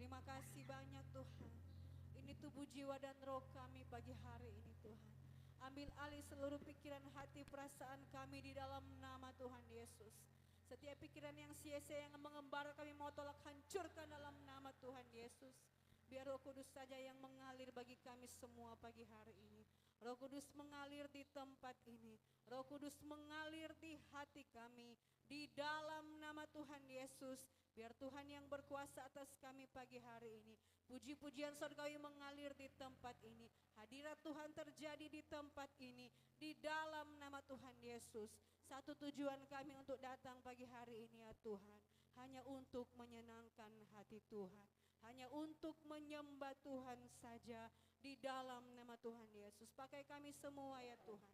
Terima kasih banyak Tuhan. Ini tubuh jiwa dan roh kami pagi hari ini Tuhan. Ambil alih seluruh pikiran hati perasaan kami di dalam nama Tuhan Yesus. Setiap pikiran yang sia-sia yang mengembara kami mau tolak hancurkan dalam nama Tuhan Yesus. Biar Roh Kudus saja yang mengalir bagi kami semua pagi hari ini. Roh Kudus mengalir di tempat ini. Roh Kudus mengalir di hati kami. Di dalam nama Tuhan Yesus. Biar Tuhan yang berkuasa atas kami pagi hari ini. Puji-pujian surgawi mengalir di tempat ini. Hadirat Tuhan terjadi di tempat ini. Di dalam nama Tuhan Yesus. Satu tujuan kami untuk datang pagi hari ini ya Tuhan. Hanya untuk menyenangkan hati Tuhan. Hanya untuk menyembah Tuhan saja. Di dalam nama Tuhan Yesus. Pakai kami semua ya Tuhan.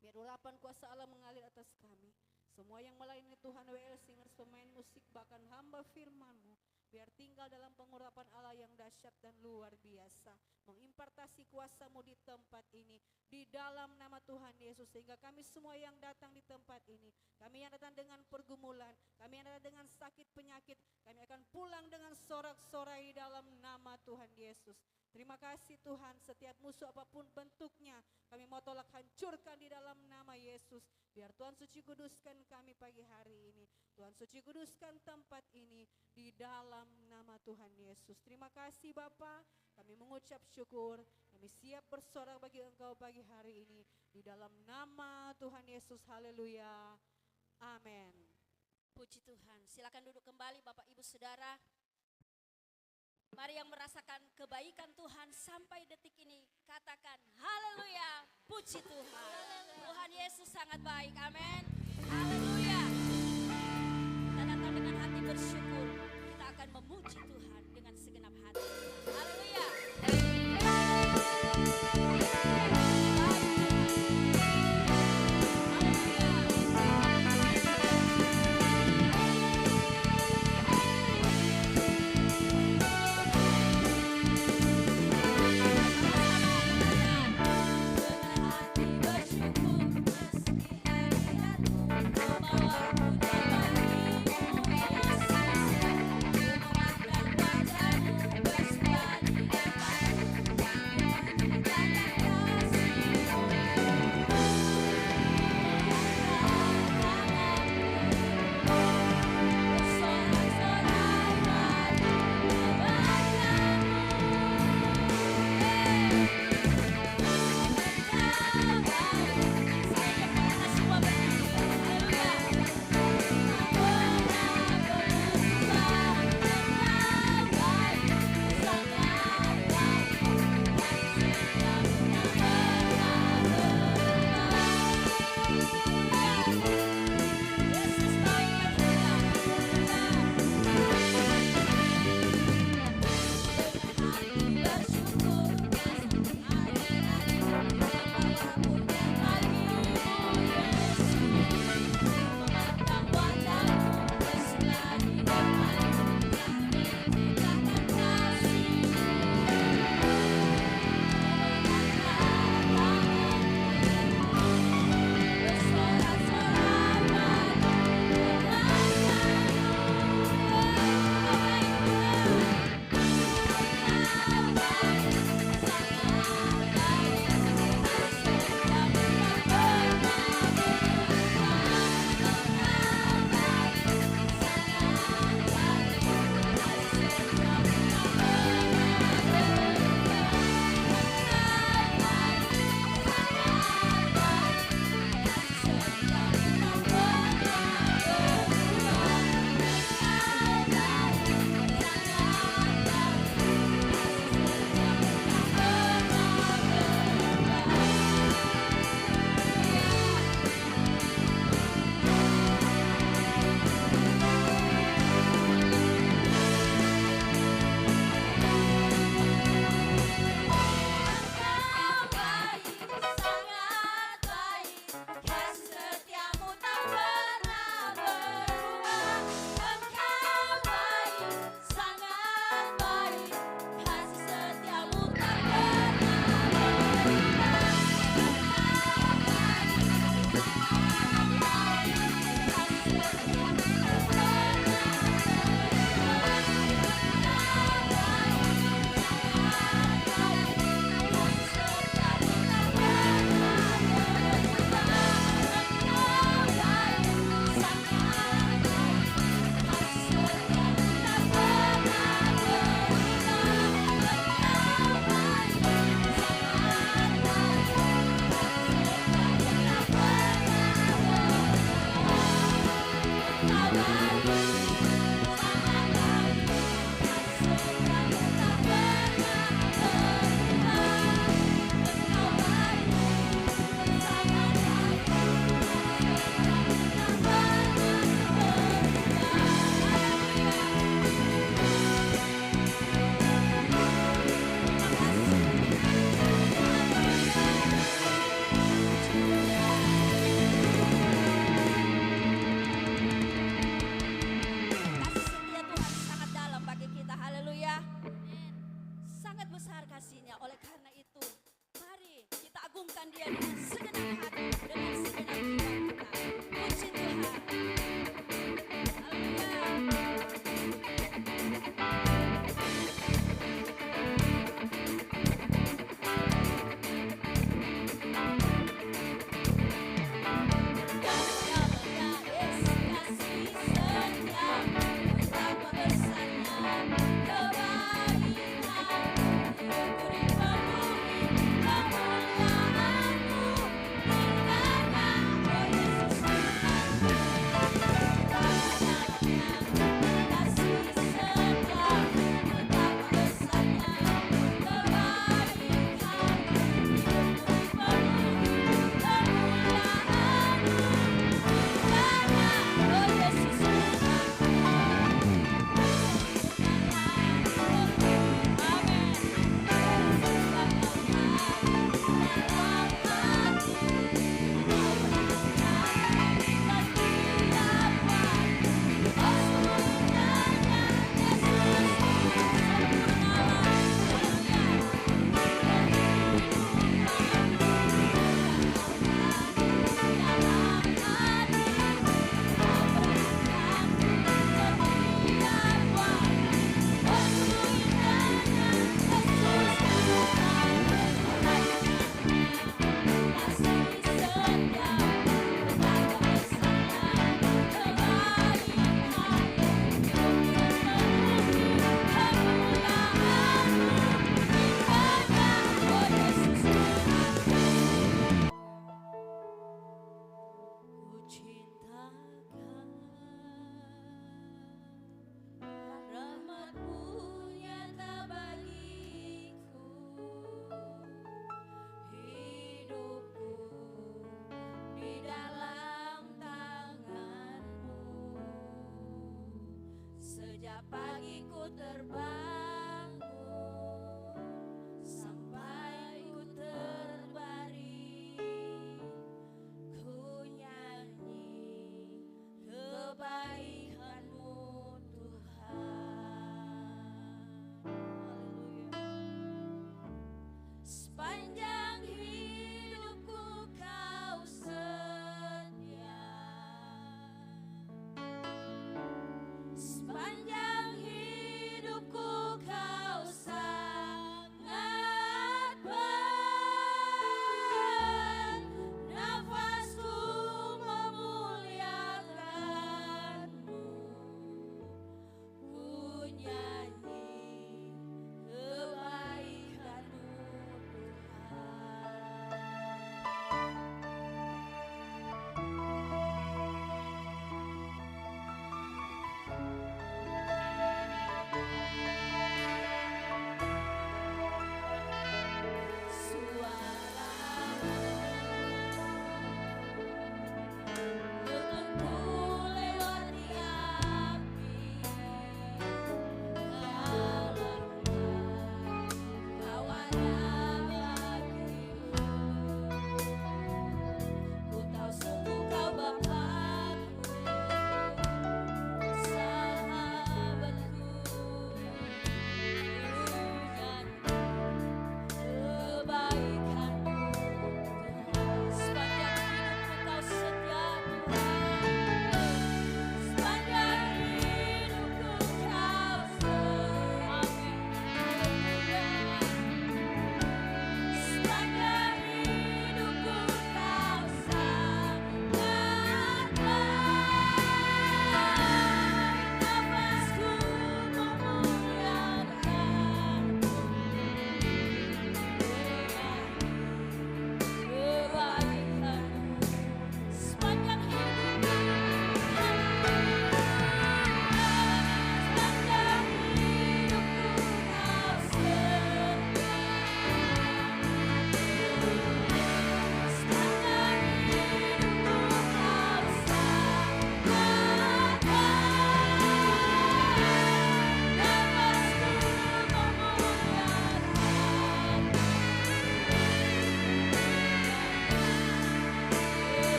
Biar urapan kuasa Allah mengalir atas kami. Semua yang melayani Tuhan, WL Singers, pemain musik, bahkan hamba firman-Mu, biar tinggal dalam pengurapan Allah yang dahsyat dan luar biasa. Mengimpartasi kuasa-Mu di tempat ini, di dalam nama Tuhan Yesus. Sehingga kami semua yang datang di tempat ini, kami yang datang dengan pergumulan, kami yang datang dengan sakit penyakit, kami akan pulang dengan sorak-sorai dalam nama Tuhan Yesus. Terima kasih Tuhan, setiap musuh apapun bentuknya, kami mau tolak hancurkan di dalam nama Yesus. Biar Tuhan suci kuduskan kami pagi hari ini. Tuhan suci kuduskan tempat ini di dalam nama Tuhan Yesus. Terima kasih Bapa, kami mengucap syukur. Kami siap bersorak bagi Engkau pagi hari ini. Di dalam nama Tuhan Yesus, haleluya. Amin. Puji Tuhan, silakan duduk kembali Bapak Ibu Saudara. Mari yang merasakan kebaikan Tuhan sampai detik ini katakan haleluya, puji Tuhan. Tuhan Yesus sangat baik, amin. Haleluya. Kita datang dengan hati bersyukur, kita akan memuji Tuhan dengan segenap hati. Haleluya. memuliakan Dia dengan segenap hati, dengan segenap jiwa kita. Puji Tuhan. Haleluya. Sepanjang hidupku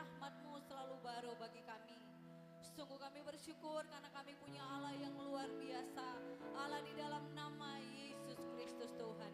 rahmat-Mu selalu baru bagi kami. Sungguh kami bersyukur karena kami punya Allah yang luar biasa, Allah di dalam nama Yesus Kristus Tuhan.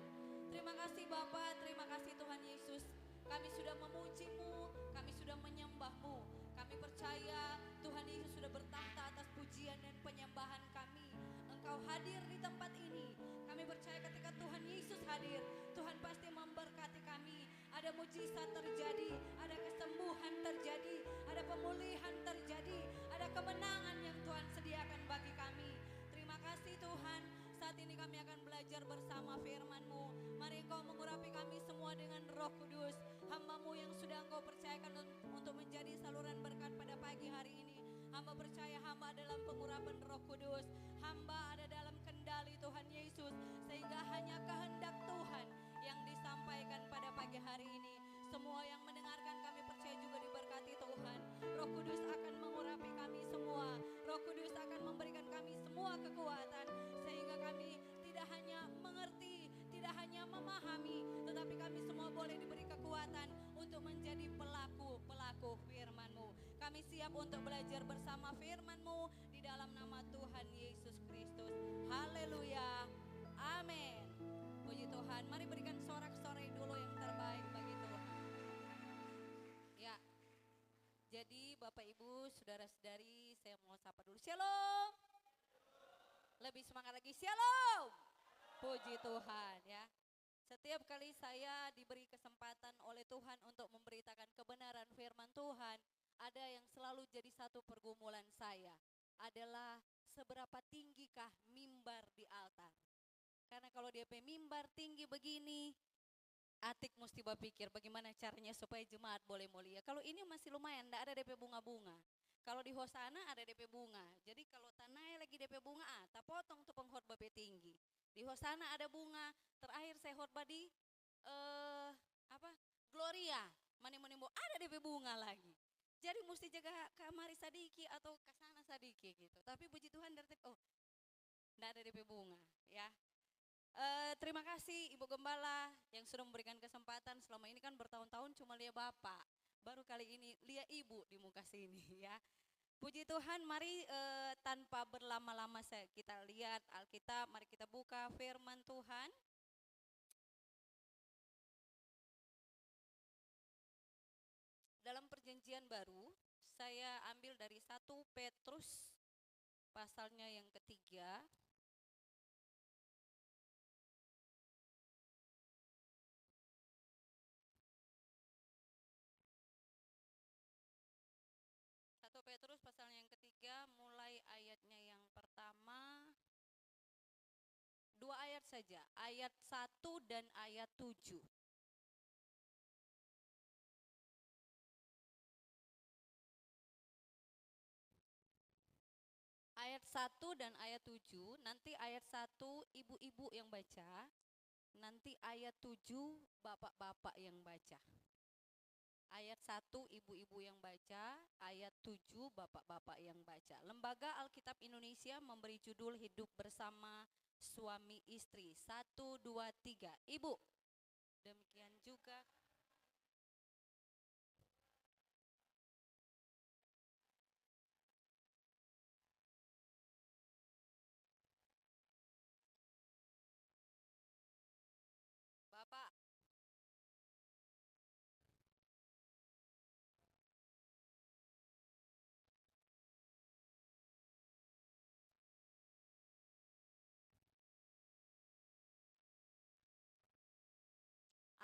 Terima kasih Bapa, terima kasih Tuhan Yesus. Kami sudah memuji-Mu, kami sudah menyembah-Mu. Kami percaya Tuhan Yesus sudah bertahta atas pujian dan penyembahan kami. Engkau hadir di tempat ini. Kami percaya ketika Tuhan Yesus hadir, Tuhan pasti memberkati kami. Ada mujizat terjadi, ada kesembuhan terjadi, ada pemulihan terjadi, ada kemenangan yang Tuhan sediakan bagi kami. Terima kasih Tuhan. Saat ini kami akan belajar bersama firman-Mu. Mari Engkau mengurapi kami semua dengan Roh Kudus. Hamba-Mu yang sudah Engkau percayakan untuk menjadi saluran berkat pada pagi hari ini. Hamba percaya hamba dalam pengurapan Roh Kudus. Hamba ada dalam kendali Tuhan Yesus. Sehingga hanya kehendak Tuhan yang disampaikan pada pagi hari ini. Semua yang mendengarkan kami percaya juga diberkati Tuhan. Roh Kudus akan mengurapi kami semua. Roh Kudus akan memberikan kami semua kekuatan. Sehingga kami tidak hanya mengerti, tidak hanya memahami, tetapi kami semua boleh diberi kekuatan untuk menjadi pelaku-pelaku firman-Mu. Kami siap untuk belajar bersama firman-Mu di dalam nama Tuhan Yesus Kristus. Haleluya. Amin. Puji Tuhan. Mari berikan sorak-sorai dulu yang terbaik bagi Tuhan. Ya. Jadi Bapak Ibu, saudara-saudari, saya mau sapa dulu. Shalom. Lebih semangat lagi. Shalom. Puji Tuhan ya. Setiap kali saya diberi kesempatan oleh Tuhan untuk memberitakan kebenaran firman Tuhan, ada yang selalu jadi satu pergumulan saya, adalah seberapa tinggikah mimbar di altar. Karena kalau DP mimbar tinggi begini, Atik mesti berpikir bagaimana caranya supaya jemaat boleh mulia. Kalau ini masih lumayan, tidak ada DP bunga-bunga. Kalau di Hosana ada DP bunga. Jadi kalau tanai lagi DP bunga, tak potong tuh penghotbah tinggi. Di Hosana ada bunga. Terakhir saya khotbah di Gloria. Mani-mani ada DP bunga lagi. Jadi mesti jaga kamari sadiki atau kasana sadiki gitu. Tapi puji Tuhan dari tidak ada DP bunga ya. Terima kasih Ibu Gembala yang sudah memberikan kesempatan. Selama ini kan bertahun-tahun cuma lihat Bapak. Baru kali ini lihat Ibu di muka sini ya. Puji Tuhan, mari tanpa berlama-lama kita lihat Alkitab. Mari kita buka firman Tuhan. Dalam perjanjian baru, saya ambil dari 1 Petrus pasalnya yang ketiga. Petrus pasalnya yang ketiga, mulai ayatnya yang pertama, 2 ayat saja, ayat 1 dan ayat 7. Ayat 1 dan ayat 7, nanti ayat 1 ibu-ibu yang baca, nanti ayat 7 bapak-bapak yang baca. Ayat 1 ibu-ibu yang baca, ayat 7 bapak-bapak yang baca. Lembaga Alkitab Indonesia memberi judul Hidup Bersama Suami Istri. 1, 2, 3. Ibu, demikian juga. Bapak.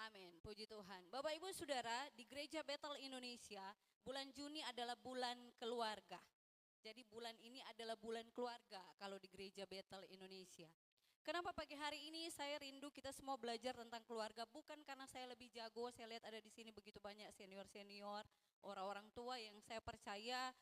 Amin, puji Tuhan. Bapak Ibu Saudara, di Gereja Bethel Indonesia, bulan Juni adalah bulan keluarga. Jadi bulan ini adalah bulan keluarga kalau di Gereja Bethel Indonesia. Kenapa pagi hari ini saya rindu kita semua belajar tentang keluarga? Bukan karena saya lebih jago, saya lihat ada di sini begitu banyak senior-senior, orang-orang tua yang saya percaya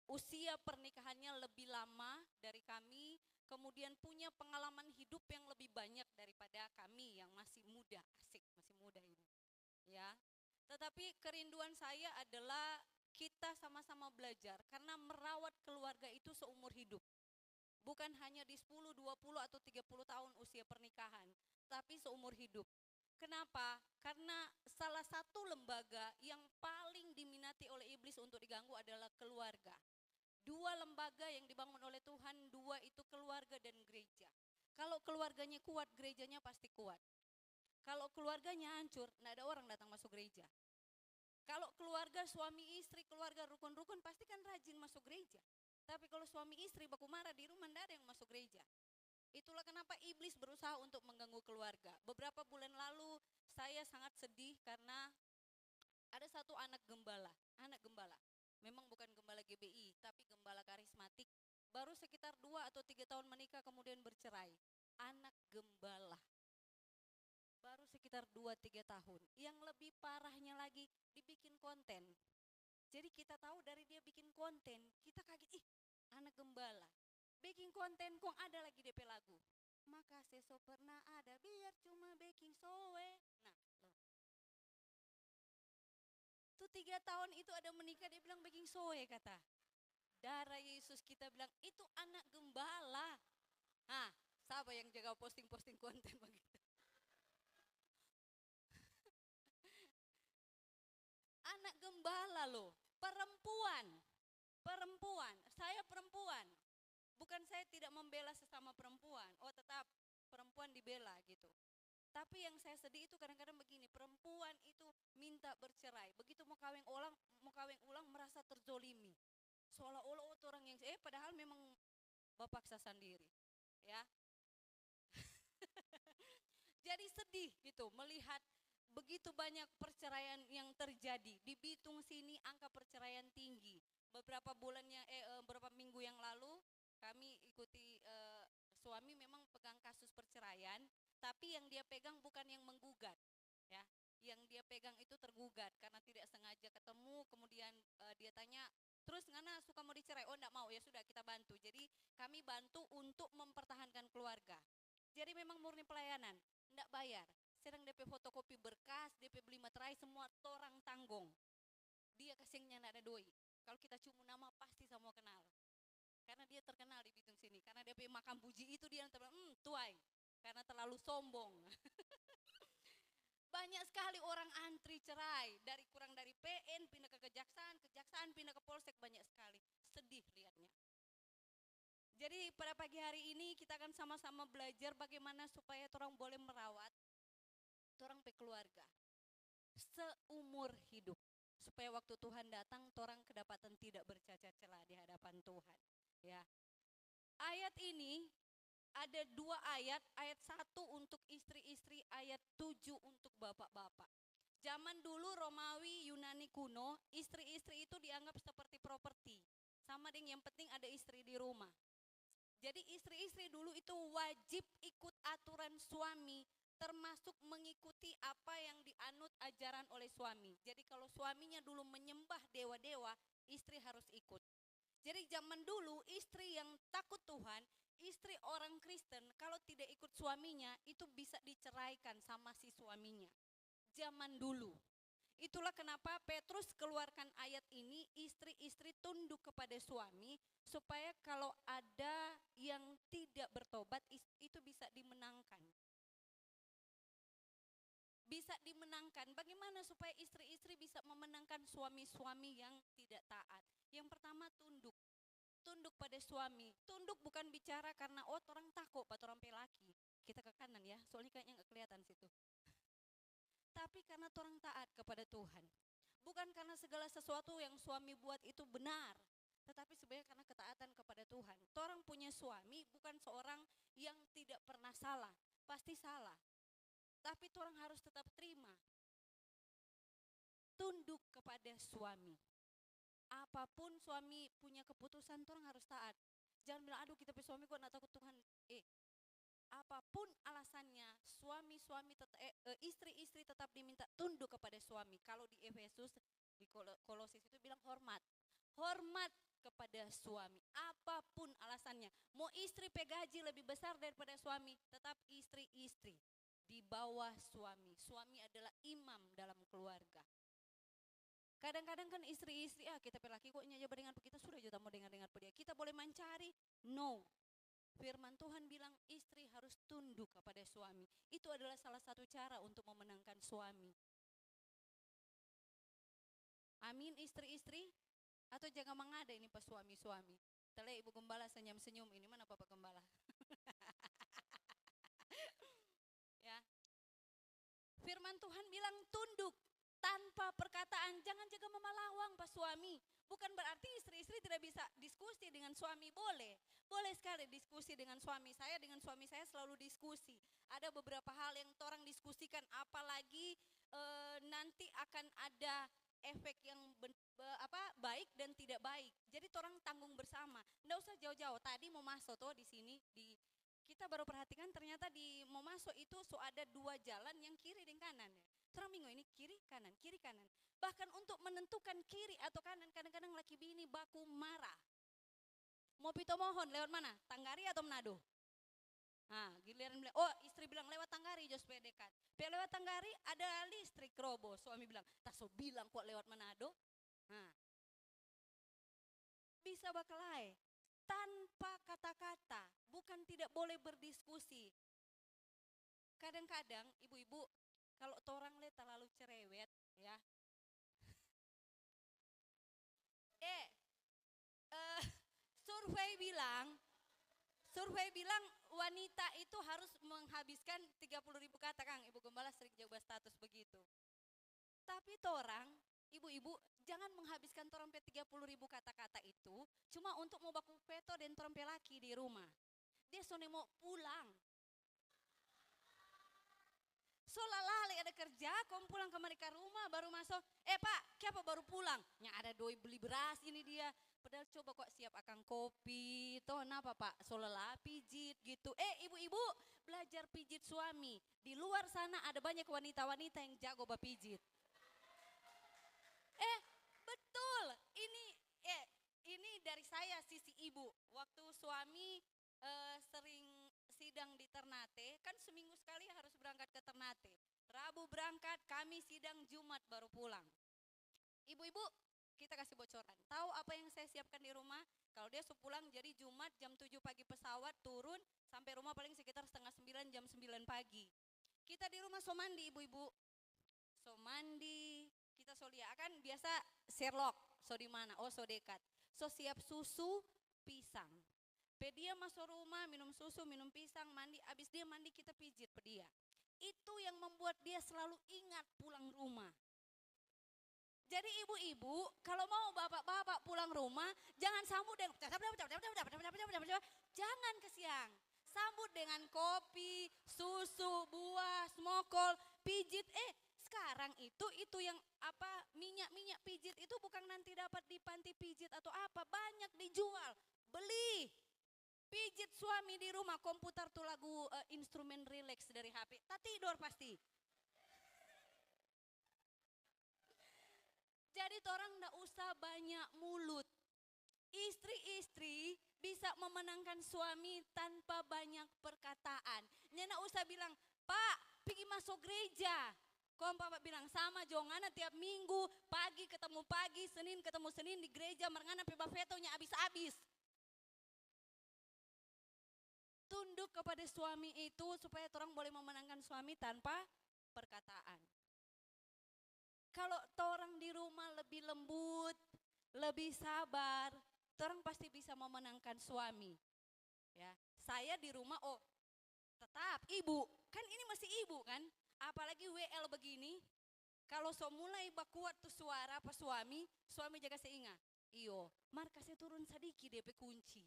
usia pernikahannya lebih lama dari kami, kemudian punya pengalaman hidup yang lebih banyak daripada kami yang masih muda, masih muda ini. Ya. Tetapi kerinduan saya adalah kita sama-sama belajar karena merawat keluarga itu seumur hidup. Bukan hanya di 10, 20 atau 30 tahun usia pernikahan, tapi seumur hidup. Kenapa? Karena salah satu lembaga yang paling diminati terganggu adalah keluarga. Dua lembaga yang dibangun oleh Tuhan, dua itu keluarga dan gereja. Kalau keluarganya kuat, gerejanya pasti kuat. Kalau keluarganya hancur, tidak ada orang datang masuk gereja. Kalau keluarga suami istri, keluarga rukun-rukun pasti kan rajin masuk gereja. Tapi kalau suami istri baku marah di rumah, tidak ada yang masuk gereja. Itulah kenapa iblis berusaha untuk mengganggu keluarga. Beberapa bulan lalu saya sangat sedih karena ada satu anak gembala. Memang bukan gembala GBI, tapi gembala karismatik. Baru sekitar 2 atau 3 tahun menikah kemudian bercerai. Anak gembala. Baru sekitar 2-3 tahun. Yang lebih parahnya lagi, dibikin konten. Jadi kita tahu dari dia bikin konten, kita kaget, anak gembala. Bikin konten kok ada lagi DP lagu. Maka seso pernah ada, biar cuma baking sowe. Nah, tuh 3 tahun itu ada menikah, dia bilang baking sowe kata. Darah Yesus kita bilang, itu anak gembala. Nah, siapa yang jaga posting-posting konten begitu? Anak gembala loh, perempuan, saya perempuan. Bukan saya tidak membela sesama perempuan, tetap perempuan dibela gitu. Tapi yang saya sedih itu kadang-kadang begini, perempuan itu minta bercerai. Begitu mau kawin ulang merasa terzolimi. Seolah-olah orang yang, padahal memang bapak paksa sendiri. Ya. Jadi sedih gitu melihat begitu banyak perceraian yang terjadi. Di Bitung sini angka perceraian tinggi. Beberapa minggu yang lalu kami ikuti suami memang pegang kasus perceraian, tapi yang dia pegang bukan yang menggugat, ya. Yang dia pegang itu tergugat karena tidak sengaja ketemu, kemudian dia tanya, terus ngana suka mau dicerai? Oh enggak mau, ya sudah kita bantu. Jadi kami bantu untuk mempertahankan keluarga. Jadi memang murni pelayanan, enggak bayar. Sedang DP fotokopi berkas, DP beli materai semua torang tanggung. Dia kasihnya enggak ada doi. Kalau kita cuma nama pasti semua kenal. Karena dia terkenal di Bitung sini. Karena dia makan puji itu dia tuai. Karena terlalu sombong. Banyak sekali orang antri cerai. Kurang dari PN pindah ke kejaksaan, kejaksaan pindah ke polsek, banyak sekali. Sedih lihatnya. Jadi pada pagi hari ini kita akan sama-sama belajar bagaimana supaya orang boleh merawat orang pe keluarga seumur hidup. Supaya waktu Tuhan datang, orang kedapatan tidak bercacat celah di hadapan Tuhan. Ya. Ayat ini ada 2 ayat 1 untuk istri-istri, ayat 7 untuk bapak-bapak. Zaman dulu Romawi, Yunani kuno, istri-istri itu dianggap seperti properti. Sama dengan yang penting ada istri di rumah. Jadi istri-istri dulu itu wajib ikut aturan suami, termasuk mengikuti apa yang dianut ajaran oleh suami. Jadi kalau suaminya dulu menyembah dewa-dewa, istri harus ikut. Jadi zaman dulu istri yang takut Tuhan, istri orang Kristen kalau tidak ikut suaminya itu bisa diceraikan sama si suaminya. Zaman dulu. Itulah kenapa Petrus keluarkan ayat ini, istri-istri tunduk kepada suami supaya kalau ada yang tidak bertobat itu bisa dimenangkan. Bisa dimenangkan. Bagaimana supaya istri-istri bisa memenangkan suami-suami yang tidak taat? Yang pertama tunduk. Tunduk pada suami. Tunduk bukan bicara karena orang takut pada orang pelaki. Kita ke kanan ya, soalnya kayaknya nggak kelihatan situ. Tapi karena orang taat kepada Tuhan. Bukan karena segala sesuatu yang suami buat itu benar, tetapi sebenarnya karena ketaatan kepada Tuhan. Orang punya suami bukan seorang yang tidak pernah salah, pasti salah. Tapi orang harus tetap terima. Tunduk kepada suami. Apapun suami punya keputusan, orang harus taat. Jangan bilang, aduh kita punya suami kok gak takut Tuhan. Apapun alasannya, istri-istri tetap diminta tunduk kepada suami. Kalau di Efesus, di Kolosis itu bilang hormat. Hormat kepada suami. Apapun alasannya. Mau istri pegaji lebih besar daripada suami, tetap istri-istri di bawah suami. Suami adalah imam dalam keluarga. Kadang-kadang kan istri-istri, kita pelaki kok nyaja dengan kita sudah juta mau dengar-dengar dia. Kita boleh mencari? No. Firman Tuhan bilang istri harus tunduk kepada suami. Itu adalah salah satu cara untuk memenangkan suami. Amin istri-istri. Atau jangan mengada ini pas suami-suami. Tele Ibu Gembala senyum-senyum, ini mana Bapak Gembala? Ya. Firman Tuhan bilang tunduk tanpa perkataan, jangan jaga memalawang pas suami. Bukan berarti istri-istri tidak bisa diskusi dengan suami, boleh. Boleh sekali diskusi dengan suami saya selalu diskusi. Ada beberapa hal yang orang diskusikan, apalagi nanti akan ada efek yang baik dan tidak baik. Jadi orang tanggung bersama. Nggak usah jauh-jauh. Tadi mau masuk tuh di sini kita baru perhatikan ternyata di mau masuk itu ada 2 jalan yang kiri dan kanan ya. Terang minggu ini kiri kanan. Bahkan untuk menentukan kiri atau kanan kadang-kadang laki bini baku marah. Mau pito mohon lewat mana? Tanggari atau Manado? Nah, giliran bilang, oh istri bilang lewat Tanggari jos supaya dekat. Lewat Tanggari ada listrik robo. Suami bilang, tak so bilang kok lewat Manado. Nah, bisa bakalai tanpa kata-kata, bukan tidak boleh berdiskusi. Kadang-kadang ibu-ibu kalau torang terlalu cerewet ya. Survei bilang wanita itu harus menghabiskan 30.000 kata, Kang. Ibu Gembala sering jaga status begitu. Tapi torang, ibu-ibu, jangan menghabiskan torang 30.000 kata-kata itu cuma untuk mau baku peto dan torang laki di rumah. Dia sone mau pulang. Solalali ada kerja, kamu pulang kemari ke rumah baru masuk. Pak, kenapa baru pulang? Ya ada doi beli beras ini dia. Padahal coba kok siap akan kopi. Toh kenapa Pak? Solala pijit gitu. Ibu-ibu belajar pijit suami. Di luar sana ada banyak wanita-wanita yang jago bapijit. Betul. Ini dari saya sisi ibu. Waktu suami sering sidang di Ternate, kan seminggu sekali harus berangkat ke Ternate. Rabu berangkat, Kamis sidang, Jumat baru pulang. Ibu-ibu, kita kasih bocoran. Tahu apa yang saya siapkan di rumah? Kalau dia pulang jadi Jumat jam 7 pagi pesawat turun, sampai rumah paling sekitar setengah 9, jam 9 pagi. Kita di rumah so mandi ibu-ibu. So mandi, kita so lihat kan biasa Sherlock, so di mana? Oh so dekat. So siap susu, pisang. Dia masuk rumah, minum susu, minum pisang, mandi. Abis dia mandi kita pijit dia. Itu yang membuat dia selalu ingat pulang rumah. Jadi ibu-ibu, kalau mau bapak-bapak pulang rumah, jangan sambut dengan jangan kesiang. Sambut dengan kopi, susu, buah, smokol, pijit. Sekarang itu yang minyak pijit itu bukan nanti dapat di panti pijit atau apa, banyak dijual. Beli. Pijit suami di rumah, komputer tuh lagu instrumen relax dari HP. Tak tidur pasti. Jadi orang ndak usah banyak mulut. Istri-istri bisa memenangkan suami tanpa banyak perkataan. Nggak usah bilang, Pak, pergi masuk gereja. Kau Bapak bilang sama jongana tiap minggu, pagi ketemu pagi, Senin ketemu Senin di gereja, merengana peba fetonya abis-abis. Tunduk kepada suami itu supaya orang boleh memenangkan suami tanpa perkataan. Kalau orang di rumah lebih lembut, lebih sabar, orang pasti bisa memenangkan suami. Ya, saya di rumah tetap ibu, kan ini masih ibu kan, apalagi WL begini. Kalau so mulai bakuat tuh suara pas suami jaga seingat. Iyo, mar kasih turun sedikit DP kunci.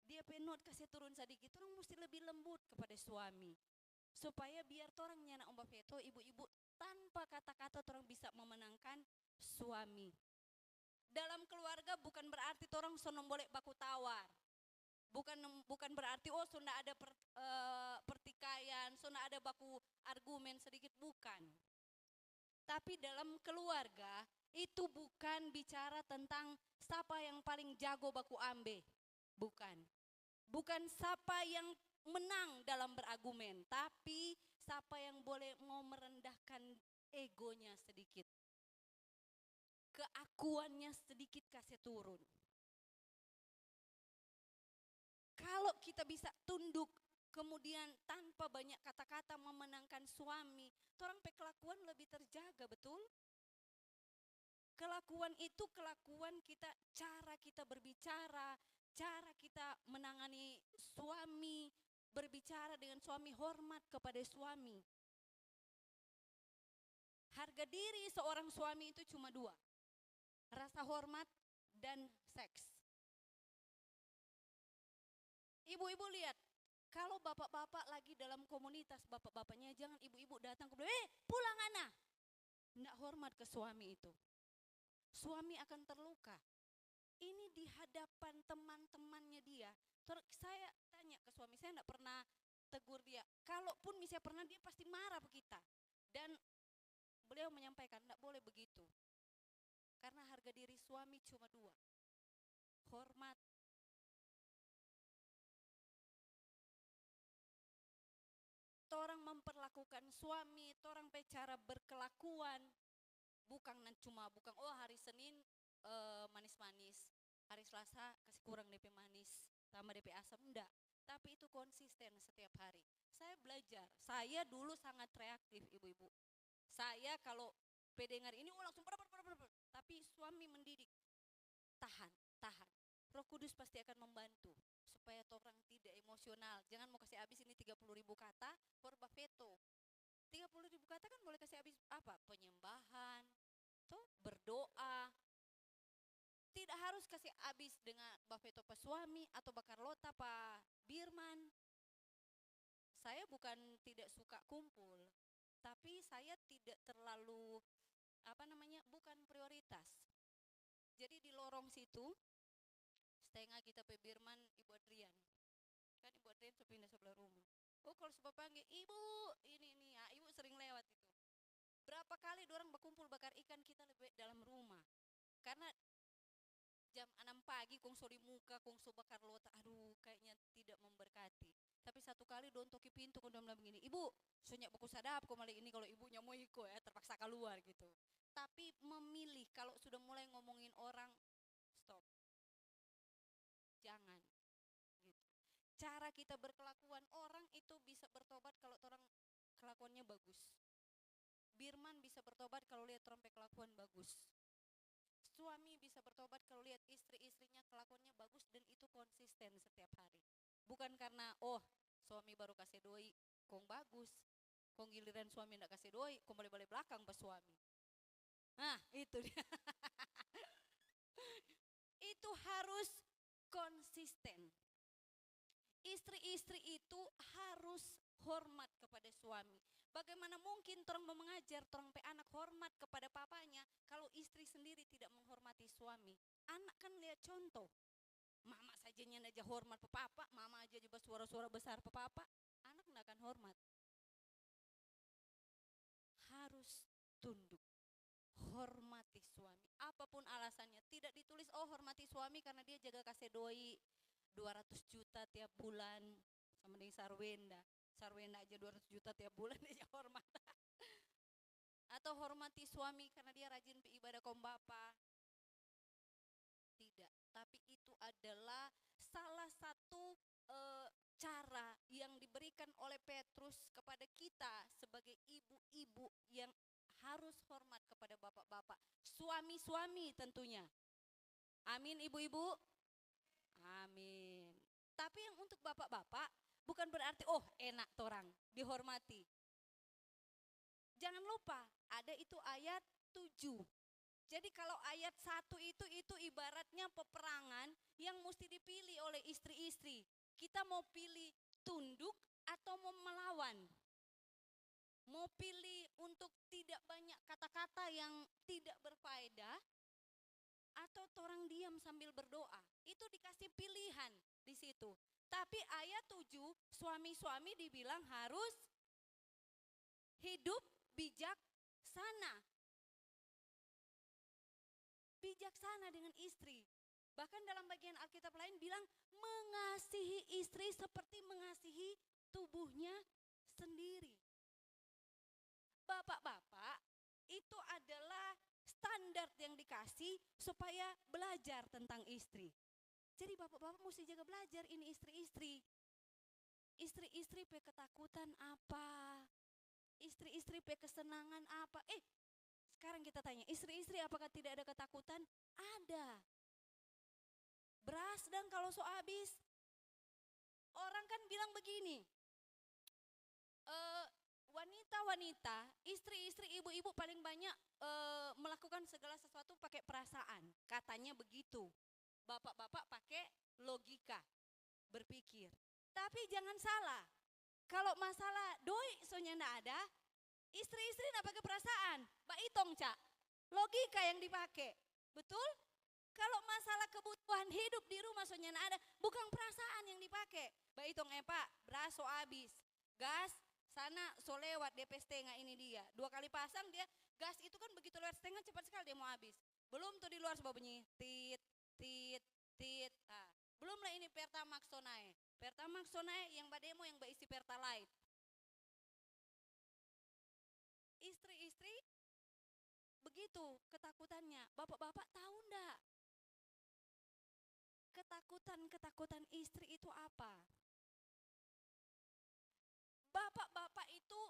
Dia penot kasih turun sedikit, orang mesti lebih lembut kepada suami. Supaya biar orang nyana Om Bafeto, ibu-ibu tanpa kata-kata orang bisa memenangkan suami. Dalam keluarga bukan berarti orang sonom boleh baku tawar. Bukan berarti sudah ada pertikaian, sudah ada baku argumen sedikit, bukan. Tapi dalam keluarga itu bukan bicara tentang siapa yang paling jago baku ambe. Bukan siapa yang menang dalam berargumen, tapi siapa yang boleh mau merendahkan egonya sedikit. Keakuannya sedikit kasih turun. Kalau kita bisa tunduk, kemudian tanpa banyak kata-kata memenangkan suami, orang kelakuan lebih terjaga, betul? Kelakuan itu kelakuan kita, cara kita berbicara, cara kita menangani suami, berbicara dengan suami, hormat kepada suami. Harga diri seorang suami itu cuma dua, rasa hormat dan seks. Ibu-ibu lihat, kalau bapak-bapak lagi dalam komunitas, bapak-bapaknya jangan ibu-ibu datang ke pulang anak. Tidak hormat ke suami itu. Suami akan terluka. Ini di hadapan teman-temannya dia. Terus saya tanya ke suami, saya tidak pernah tegur dia. Kalaupun misalnya pernah, dia pasti marah ke kita. Dan beliau menyampaikan, tidak boleh begitu. Karena harga diri suami cuma dua. Hormat. Orang memperlakukan suami, orang cara berkelakuan, bukan hari Senin manis-manis, hari Selasa kasih kurang DP manis, tambah DP asam, enggak. Tapi itu konsisten setiap hari. Saya belajar, saya dulu sangat reaktif ibu-ibu. Saya kalau pendengar ini langsung tapi suami mendidik, tahan. Roh Kudus pasti akan membantu supaya orang tidak emosional. Jangan mau kasih habis ini 30.000 kata, korba veto. 30.000 kata kan boleh kasih habis apa? Penyembahan, berdoa. Tidak harus kasih habis dengan bafeto pa suami atau bakar lota pa Birman. Saya bukan tidak suka kumpul, tapi saya tidak terlalu bukan prioritas. Jadi di lorong situ setengah kita pe Birman Ibu Adrian. Kan Ibu Adrian pindah sebelah rumah. Oh kalau sebab panggil ibu ini ya, ibu sering lewat itu. Berapa kali dorang berkumpul bakar ikan kita lebih dalam rumah. Karena jam 6 pagi kongso di muka, kongso bakar lota, aduh kayaknya tidak memberkati. Tapi satu kali don toki pintu kau bilang begini, ibu, sunyak buku sadap kau malah ini kalau ibunya mau ikut ya terpaksa keluar gitu. Tapi memilih kalau sudah mulai ngomongin orang, stop. Jangan. Gitu. Cara kita berkelakuan, orang itu bisa bertobat kalau orang kelakuannya bagus. Birman bisa bertobat kalau lihat orang kelakuan bagus. Suami bisa bertobat kalau lihat istri-istrinya kelakuannya bagus dan itu konsisten setiap hari. Bukan karena suami baru kasih doi, kong bagus. Kong giliran suami ndak kasih doi, kong balik-balik belakang pas suami. Nah, itu dia. Itu harus konsisten. Istri-istri itu harus hormat kepada suami. Bagaimana mungkin orang mau mengajar orang pe anak hormat kepada papanya kalau istri sendiri tidak menghormati suami? Anak kan lihat contoh. Mama saja aja hormat ke papa, mama aja juga suara-suara besar ke papa, anak tidak akan hormat. Harus tunduk. Hormati suami. Apapun alasannya, tidak ditulis hormati suami karena dia jaga kasih doi 200 juta tiap bulan sama dengan Sarwenda. Sarwenda aja 200 juta tiap bulan dia hormat. Atau hormati suami karena dia rajin ibadah kaum bapa. Tidak, tapi itu adalah salah satu cara yang diberikan oleh Petrus kepada kita sebagai ibu-ibu yang harus hormat kepada bapak-bapak, suami-suami tentunya. Amin ibu-ibu. Amin. Tapi yang untuk bapak-bapak bukan berarti enak orang dihormati. Jangan lupa ada itu ayat 7. Jadi kalau ayat 1 itu ibaratnya peperangan yang mesti dipilih oleh istri-istri. Kita mau pilih tunduk atau mau melawan. Mau pilih untuk tidak banyak kata-kata yang tidak berfaedah atau orang diam sambil berdoa. Itu dikasih pilihan di situ. Tapi ayat 7 suami-suami dibilang harus hidup bijaksana. Bijaksana dengan istri. Bahkan dalam bagian Alkitab lain bilang mengasihi istri seperti mengasihi tubuhnya sendiri. Bapak-bapak itu adalah standar yang dikasih supaya belajar tentang istri. Jadi bapak-bapak mesti jaga belajar ini istri-istri. Istri-istri pe ketakutan apa? Istri-istri pe kesenangan apa? Sekarang kita tanya, istri-istri apakah tidak ada ketakutan? Ada. Beras dan kalau so habis, orang kan bilang begini, wanita-wanita, istri-istri, ibu-ibu paling banyak melakukan segala sesuatu pakai perasaan. Katanya begitu. Bapak-bapak pakai logika, berpikir. Tapi jangan salah, kalau masalah doi soalnya ndak ada, istri-istri ndak pakai perasaan. Mbak Itong, Cak, logika yang dipakai. Betul? Kalau masalah kebutuhan hidup di rumah soalnya ndak ada, bukan perasaan yang dipakai. Mbak Itong, Pak, beras so habis. Gas sana so lewat DP setengah, ini dia. 2 kali pasang dia, gas itu kan begitu lewat setengah cepat sekali dia mau habis. Belum tuh di luar sebab bunyi tit tit tit. Ah, belumlah ini Pertamax so naik. Pertamax so naik yang mbak demo yang mbak isi Pertalite. Istri-istri begitu ketakutannya. Bapak-bapak tahu ndak? Ketakutan istri itu apa? Bapak-bapak itu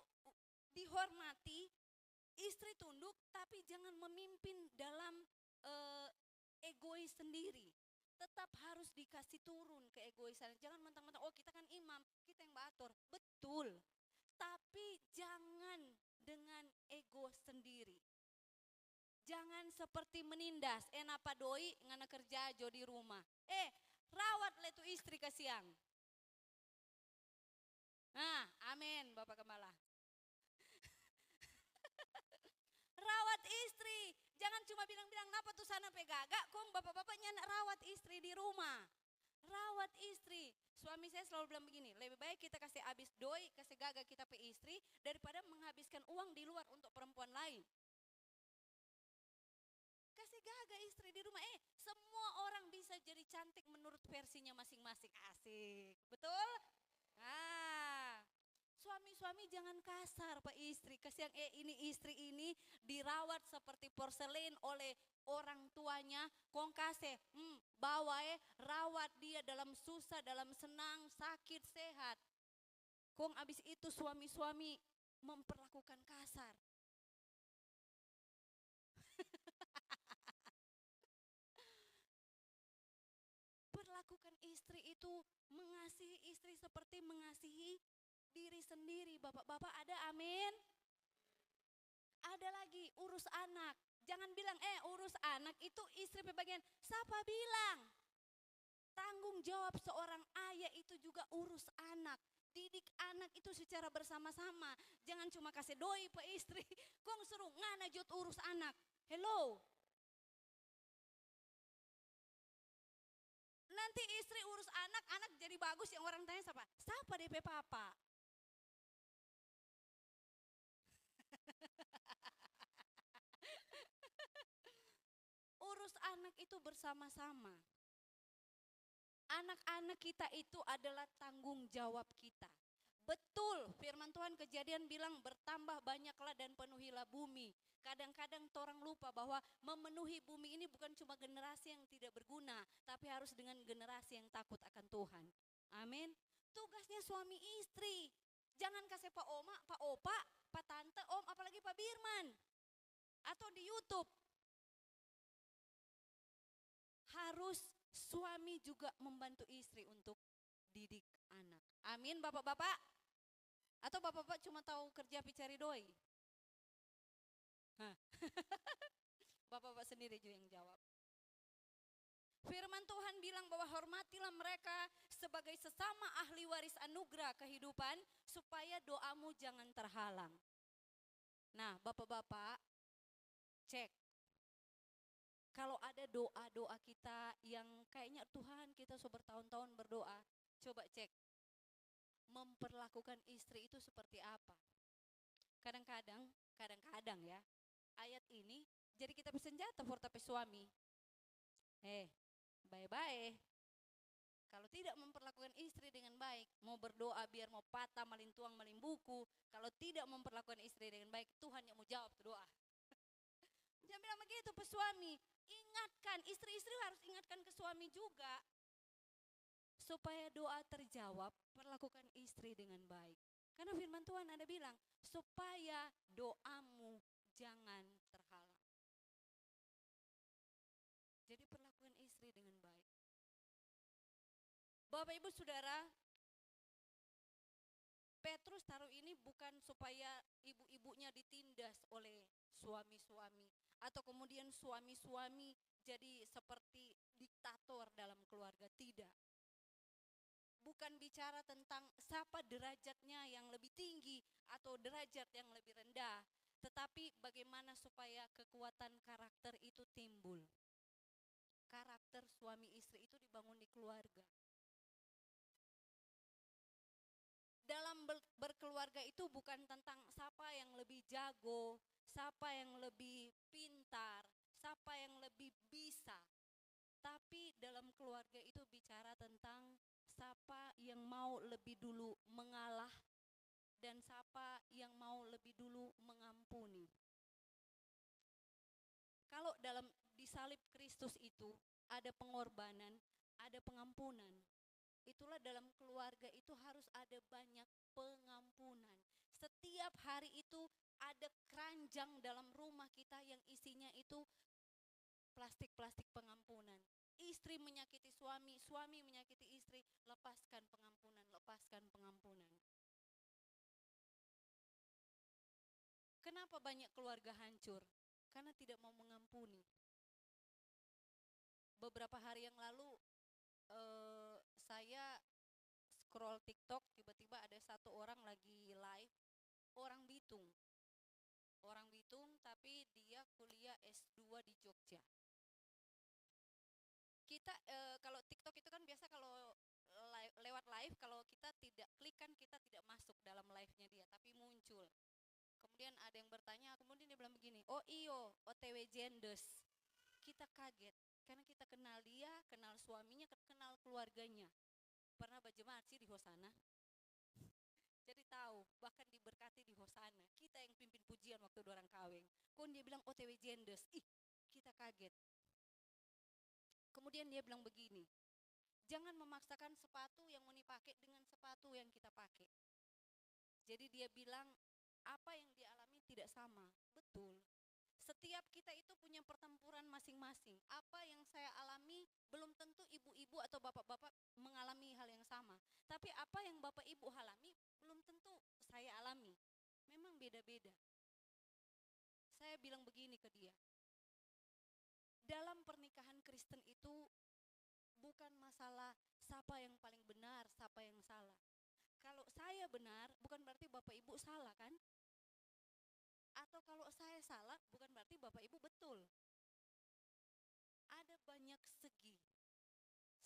dihormati, istri tunduk, tapi jangan memimpin dalam egois sendiri. Tetap harus dikasih turun ke egoisan. Jangan mentang-mentang, oh kita kan imam, kita yang batur. Betul, tapi jangan dengan ego sendiri. Jangan seperti menindas, napa doi ngana kerja jo di rumah. Rawat le tu istri ke siang. Nah, amin Bapak Gembala. Rawat istri, jangan cuma bilang-bilang napa tuh sana pegaga, kong bapak-bapaknya nak rawat istri di rumah. Rawat istri. Suami saya selalu bilang begini, lebih baik kita kasih habis doi, kasih gaga kita pe istri, daripada menghabiskan uang di luar untuk perempuan lain. Kasih gaga istri di rumah. Semua orang bisa jadi cantik menurut versinya masing-masing. Asik, betul? Suami-suami jangan kasar Pak istri. Kasihan ini istri ini dirawat seperti porselen oleh orang tuanya. Kong kasih, bawa rawat dia dalam susah, dalam senang, sakit, sehat. Kong abis itu suami-suami memperlakukan kasar. Perlakukan istri itu mengasihi istri seperti mengasihi diri sendiri. Bapak-bapak ada, amin. Ada lagi urus anak. Jangan bilang urus anak itu istri bagian. Siapa bilang? Tanggung jawab seorang ayah itu juga urus anak. Didik anak itu secara bersama-sama. Jangan cuma kasih doi pe istri. Kong suruh ngana jut urus anak. Hello. Nanti istri urus anak, anak jadi bagus, yang orang tanya siapa? Siapa DP papa? Urus anak itu bersama-sama. Anak-anak kita itu adalah tanggung jawab kita. Betul, firman Tuhan Kejadian bilang bertambah banyaklah dan penuhilah bumi. Kadang-kadang orang lupa bahwa memenuhi bumi ini bukan cuma generasi yang tidak berguna, tapi harus dengan generasi yang takut akan Tuhan. Amin. Tugasnya suami istri. Jangan kasih Pak Oma, Pak Opa, Pak Tante, Om, apalagi Pak Birman. Atau di YouTube. Harus suami juga membantu istri untuk didik anak. Amin bapak-bapak. Atau bapak-bapak cuma tahu kerja cari doi? Bapak-bapak sendiri juga yang jawab. Firman Tuhan bilang bahwa hormatilah mereka sebagai sesama ahli waris anugerah kehidupan supaya doamu jangan terhalang. Nah bapak-bapak cek. Kalau ada doa-doa kita yang kayaknya Tuhan kita sudah bertahun-tahun berdoa, coba cek. Memperlakukan istri itu seperti apa? Kadang-kadang ya, ayat ini jadi kita bersenjata for tapi suami. Bye-bye. Kalau tidak memperlakukan istri dengan baik, mau berdoa biar mau patah, malin tuang, malin buku. Kalau tidak memperlakukan istri dengan baik, Tuhan yang mau jawab tuh doa. Jangan bilang begitu pe suami. Ingatkan, istri-istri harus ingatkan ke suami juga. Supaya doa terjawab, perlakukan istri dengan baik. Karena firman Tuhan ada bilang, supaya doamu jangan terhalang. Bapak Ibu Saudara, Petrus taruh ini bukan supaya ibu-ibunya ditindas oleh suami-suami atau kemudian suami-suami jadi seperti diktator dalam keluarga, tidak. Bukan bicara tentang siapa derajatnya yang lebih tinggi atau derajat yang lebih rendah, tetapi bagaimana supaya kekuatan karakter itu timbul. Karakter suami istri itu dibangun di keluarga. Dalam berkeluarga itu bukan tentang siapa yang lebih jago, siapa yang lebih pintar, siapa yang lebih bisa. Tapi dalam keluarga itu bicara tentang siapa yang mau lebih dulu mengalah dan siapa yang mau lebih dulu mengampuni. Kalau dalam disalib Kristus itu ada pengorbanan, ada pengampunan. Itulah dalam keluarga itu harus ada banyak pengampunan. Setiap hari itu ada keranjang dalam rumah kita yang isinya itu plastik-plastik pengampunan. Istri menyakiti suami, suami menyakiti istri, lepaskan pengampunan, lepaskan pengampunan. Kenapa banyak keluarga hancur? Karena tidak mau mengampuni. Beberapa hari yang lalu saya scroll TikTok, tiba-tiba ada satu orang lagi live, orang Bitung tapi dia kuliah S2 di Jogja. Kita kalau TikTok itu kan biasa kalau lewat live, kalau kita tidak klik kan kita tidak masuk dalam live-nya dia, tapi muncul. Kemudian ada yang bertanya, kemudian dia bilang begini, oh iyo, OTW Jendes. Kita kaget, karena kita kenal dia, kenal suaminya, kenal keluarganya. Pernah berjemaat sih di Hosana. Jadi tahu, bahkan diberkati di Hosana. Kita yang pimpin pujian waktu orang kawin. Kemudian dia bilang OTW Jendes. Ih, kita kaget. Kemudian dia bilang begini, jangan memaksakan sepatu yang mau dipakai dengan sepatu yang kita pakai. Jadi dia bilang, apa yang dia alami tidak sama. Betul. Setiap kita itu punya pertempuran masing-masing. Apa yang saya alami belum tentu ibu-ibu atau bapak-bapak mengalami hal yang sama. Tapi apa yang bapak ibu alami belum tentu saya alami. Memang beda-beda. Saya bilang begini ke dia. Dalam pernikahan Kristen itu bukan masalah siapa yang paling benar, siapa yang salah. Kalau saya benar, bukan berarti bapak ibu salah kan? Atau kalau saya salah, bukan berarti bapak ibu betul. Ada banyak segi.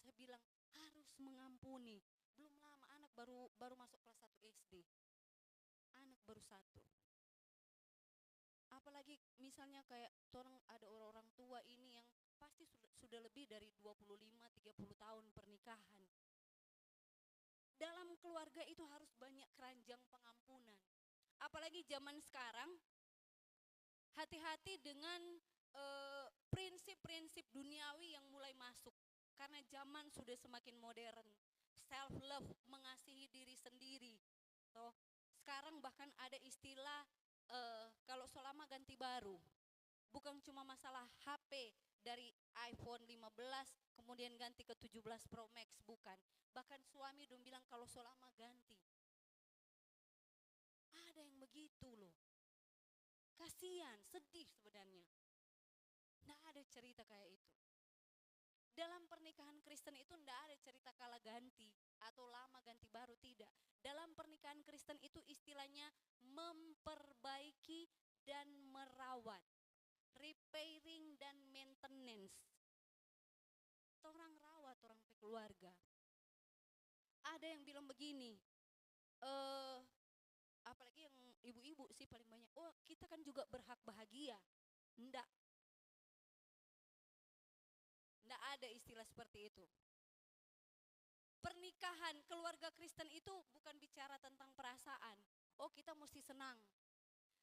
Saya bilang harus mengampuni. Belum lama anak baru masuk kelas 1 SD. Anak baru 1. Apalagi misalnya kayak ada orang-orang tua ini yang pasti sudah lebih dari 25-30 tahun pernikahan. Dalam keluarga itu harus banyak keranjang pengampunan. Apalagi zaman sekarang, hati-hati dengan prinsip-prinsip duniawi yang mulai masuk. Karena zaman sudah semakin modern. Self-love, mengasihi diri sendiri. Sekarang bahkan ada istilah kalau selama ganti baru. Bukan cuma masalah HP dari iPhone 15 kemudian ganti ke 17 Pro Max, bukan. Bahkan suami udah bilang kalau selama ganti. Ada yang begitu loh. Kasihan, sedih sebenarnya. Nggak ada cerita kayak itu. Dalam pernikahan Kristen itu nggak ada cerita kala ganti atau lama ganti baru, tidak. Dalam pernikahan Kristen itu istilahnya memperbaiki dan merawat. Repairing dan maintenance. Orang rawat, orang keluarga. Ada yang bilang begini, apalagi yang ibu-ibu sih paling banyak, oh kita kan juga berhak bahagia. Enggak ada istilah seperti itu. Pernikahan keluarga Kristen itu bukan bicara tentang perasaan. Oh kita mesti senang.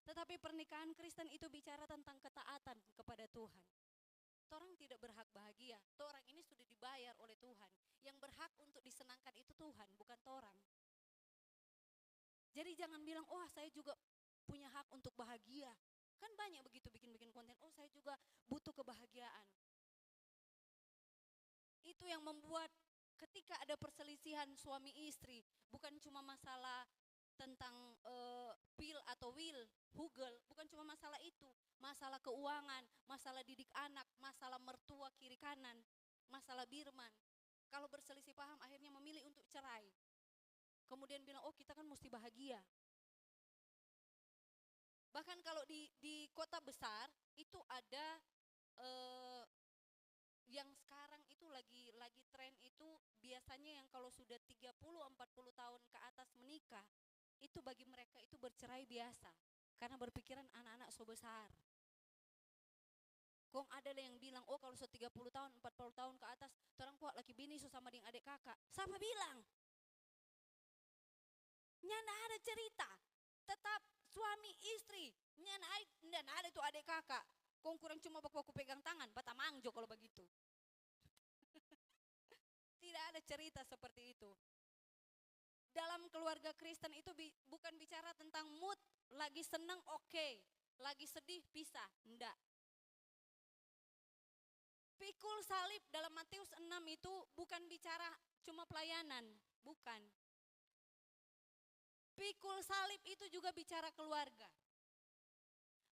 Tetapi pernikahan Kristen itu bicara tentang ketaatan kepada Tuhan. Orang tidak berhak bahagia. Orang ini sudah dibayar oleh Tuhan. Yang berhak untuk disenangkan itu Tuhan, bukan orang. Jadi jangan bilang, oh saya juga punya hak untuk bahagia. Kan banyak begitu bikin-bikin konten, oh saya juga butuh kebahagiaan. Itu yang membuat ketika ada perselisihan suami istri, bukan cuma masalah tentang pil atau will, hugel, bukan cuma masalah itu, masalah keuangan, masalah didik anak, masalah mertua kiri kanan, masalah birman. Kalau berselisih paham akhirnya memilih untuk cerai. Kemudian bilang, oh kita kan mesti bahagia. Bahkan kalau di kota besar itu ada yang sekarang itu lagi tren itu biasanya yang kalau sudah 30-40 tahun ke atas menikah, itu bagi mereka itu bercerai biasa. Karena berpikiran anak-anak so besar. Kong ada yang bilang, oh kalau so 30 tahun, 40 tahun ke atas, orang kuat laki bini so sama dengan adik kakak. Sama bilang. Nyana ada cerita, tetap suami istri, nyana ada itu adik kakak. Kong kurang cuma baku pegang tangan, bata mangjo kalau begitu. Tidak ada cerita seperti itu. Dalam keluarga Kristen itu bukan bicara tentang mood, lagi senang oke, lagi sedih pisah, enggak. Pikul salib dalam Matius 6 itu bukan bicara cuma pelayanan, bukan. Pikul salib itu juga bicara keluarga.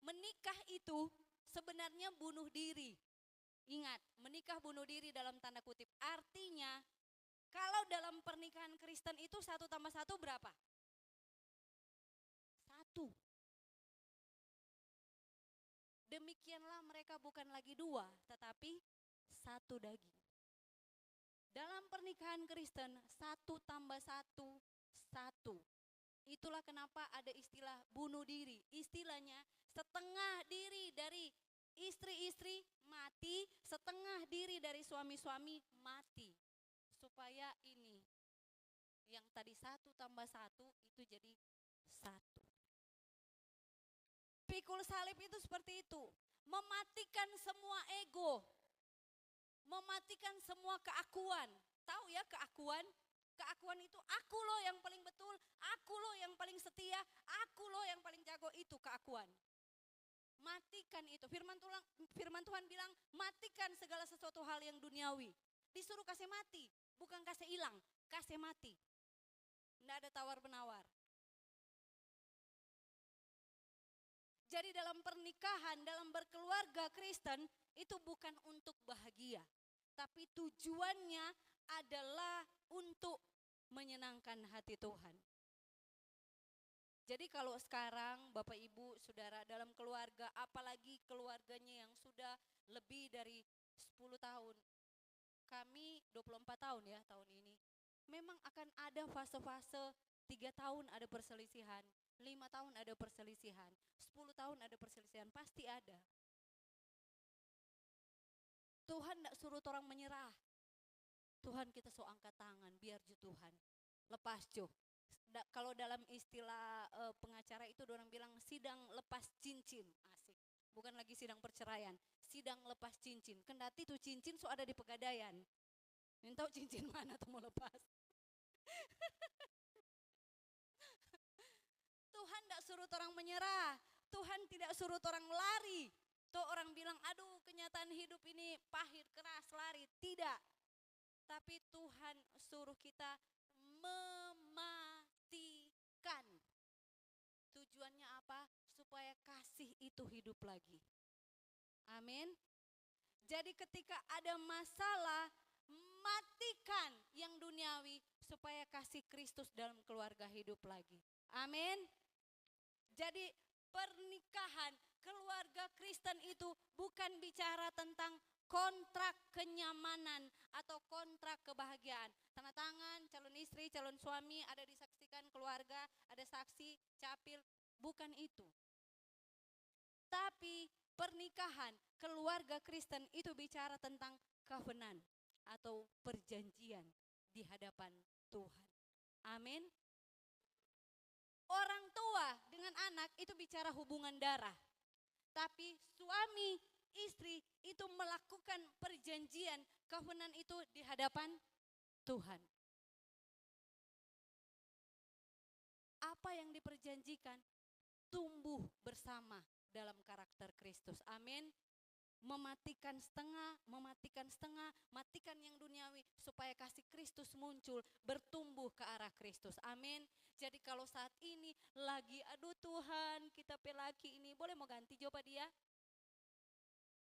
Menikah itu sebenarnya bunuh diri. Ingat, menikah bunuh diri dalam tanda kutip. Artinya, kalau dalam pernikahan Kristen itu 1 tambah 1 berapa? 1. Demikianlah mereka bukan lagi 2, tetapi 1 daging. Dalam pernikahan Kristen, 1 tambah 1, 1. Itulah kenapa ada istilah bunuh diri. Istilahnya setengah diri dari istri-istri mati, setengah diri dari suami-suami mati. Supaya ini, yang tadi 1 tambah 1 itu jadi 1. Pikul salib itu seperti itu. Mematikan semua ego. Mematikan semua keakuan. Tahu ya keakuan? Keakuan itu aku loh yang paling betul, aku loh yang paling setia, aku loh yang paling jago, itu keakuan. Matikan itu. Firman Tuhan bilang matikan segala sesuatu hal yang duniawi. Disuruh kasih mati, bukan kasih hilang, kasih mati. Tidak ada tawar-menawar. Jadi dalam pernikahan, dalam berkeluarga Kristen itu bukan untuk bahagia. Tapi tujuannya adalah untuk menyenangkan hati Tuhan. Jadi kalau sekarang Bapak Ibu Saudara dalam keluarga, apalagi keluarganya yang sudah lebih dari 10 tahun. Kami 24 tahun ya tahun ini. Memang akan ada fase-fase 3 tahun ada perselisihan, 5 tahun ada perselisihan, 10 tahun ada perselisihan, pasti ada. Tuhan tidak suruh orang menyerah. Tuhan kita so angkat tangan, biar ju Tuhan. Lepas ju. Kalau dalam istilah pengacara itu orang bilang sidang lepas cincin, asik. Bukan lagi sidang perceraian, sidang lepas cincin. Kendati tuh cincin so ada di Pegadaian. Entah cincin mana tuh mau lepas. Tuhan tidak suruh orang menyerah. Tuhan tidak suruh orang lari. Tuh orang bilang, aduh kenyataan hidup ini pahit, keras, lari. Tidak. Tapi Tuhan suruh kita mematikan. Tujuannya apa? Supaya kasih itu hidup lagi. Amin. Jadi ketika ada masalah, matikan yang duniawi supaya kasih Kristus dalam keluarga hidup lagi. Amin. Jadi pernikahan, keluarga Kristen itu bukan bicara tentang kontrak kenyamanan atau kontrak kebahagiaan. Tanda tangan, calon istri, calon suami, ada disaksikan keluarga, ada saksi, capil, bukan itu. Tapi pernikahan, keluarga Kristen itu bicara tentang covenant atau perjanjian di hadapan Tuhan. Amin. Orang tua dengan anak itu bicara hubungan darah. Tapi suami, istri itu melakukan perjanjian, covenant itu di hadapan Tuhan. Apa yang diperjanjikan? Tumbuh bersama dalam karakter Kristus. Amin. mematikan setengah, matikan yang duniawi supaya kasih Kristus muncul, bertumbuh ke arah Kristus. Amin. Jadi kalau saat ini lagi aduh Tuhan, kita pelaki ini boleh mau ganti coba dia.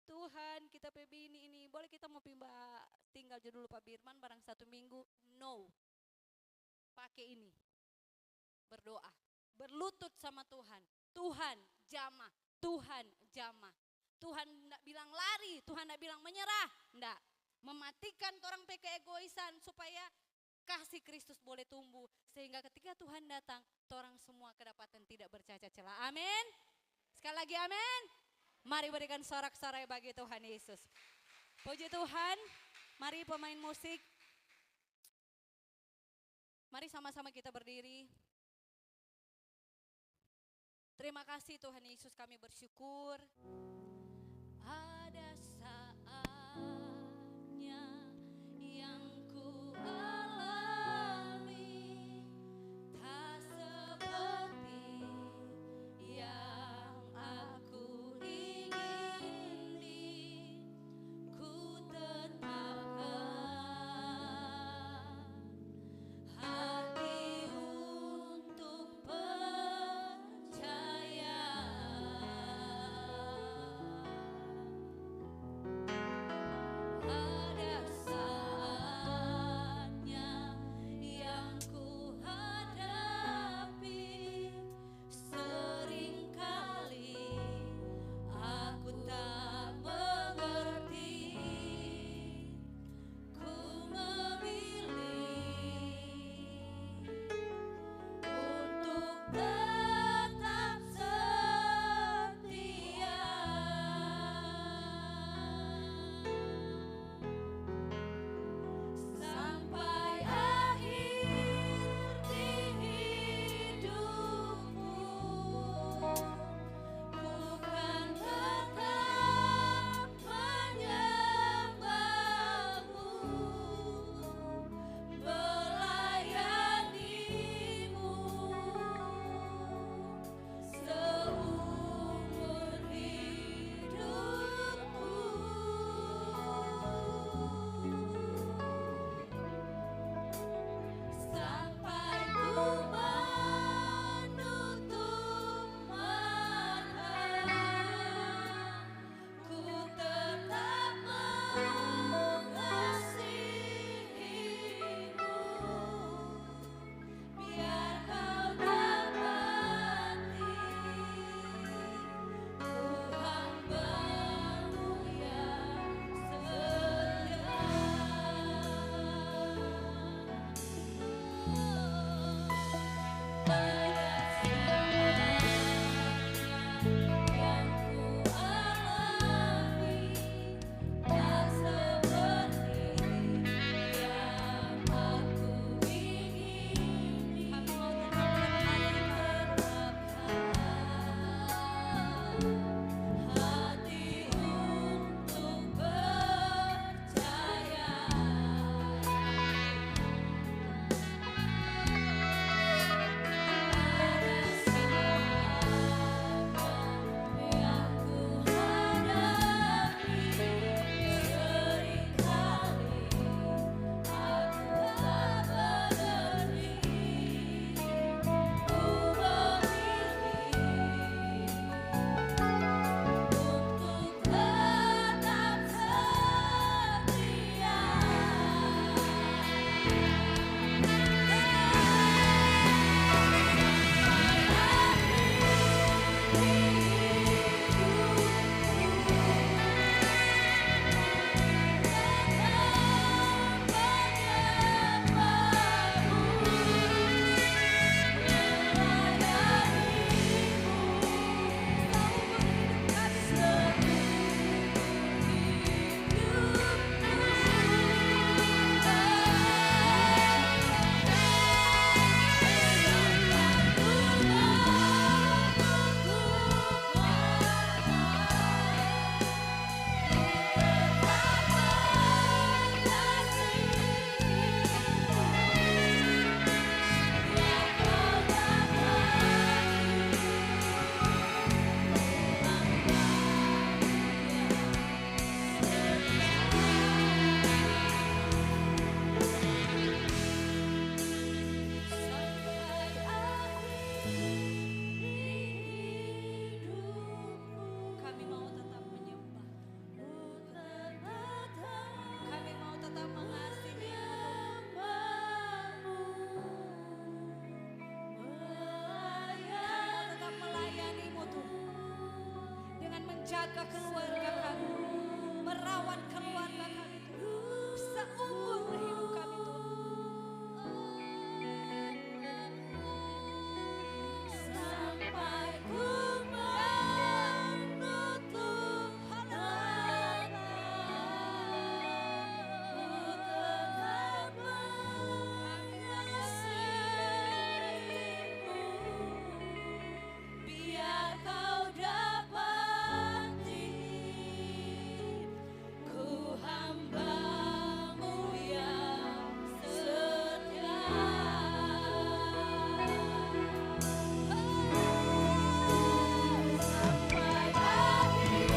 Tuhan, kita bini ini, boleh kita mau pindah tinggal dulu Pak Birman barang 1 minggu? No. Pakai ini. Berdoa, berlutut sama Tuhan. Tuhan jamah, Tuhan jamah. Tuhan tidak bilang lari, Tuhan tidak bilang menyerah. Tidak, mematikan orang keegoisan supaya kasih Kristus boleh tumbuh. Sehingga ketika Tuhan datang, orang semua kedapatan tidak bercacat celah. Amin. Sekali lagi amin. Mari berikan sorak-sorai bagi Tuhan Yesus. Puji Tuhan. Mari pemain musik. Mari sama-sama kita berdiri. Terima kasih Tuhan Yesus, kami bersyukur. Ada saatnya yang ku alami, tak seperti yang aku ingini. Ku tetapkan hati untuk percaya. umur hidup kami Tuhan. Sampai ku menutup mata, ku tetap mengasihimu. Biar kau dapati ku hambamu yang setia. Sampai akhir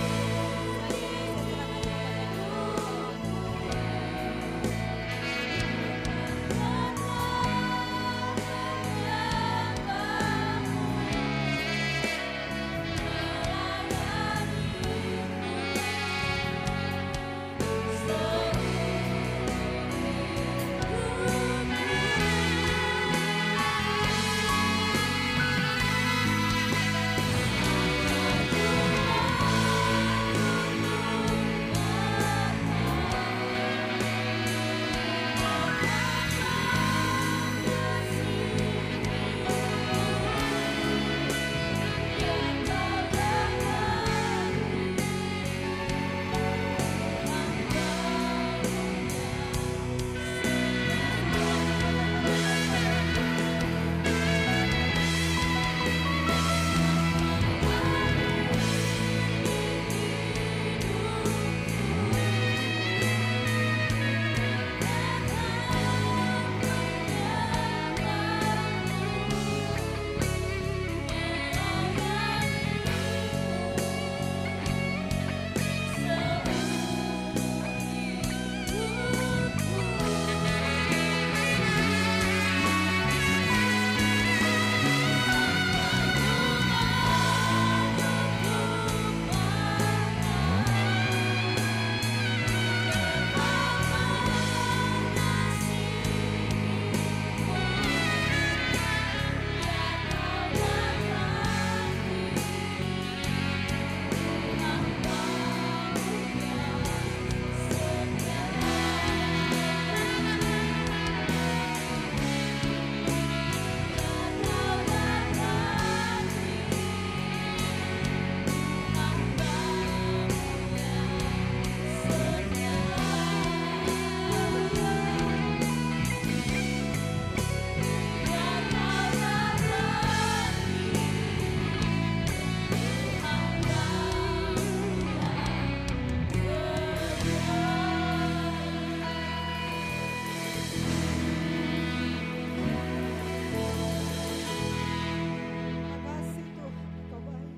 Makasih Tuhan, Kau baik,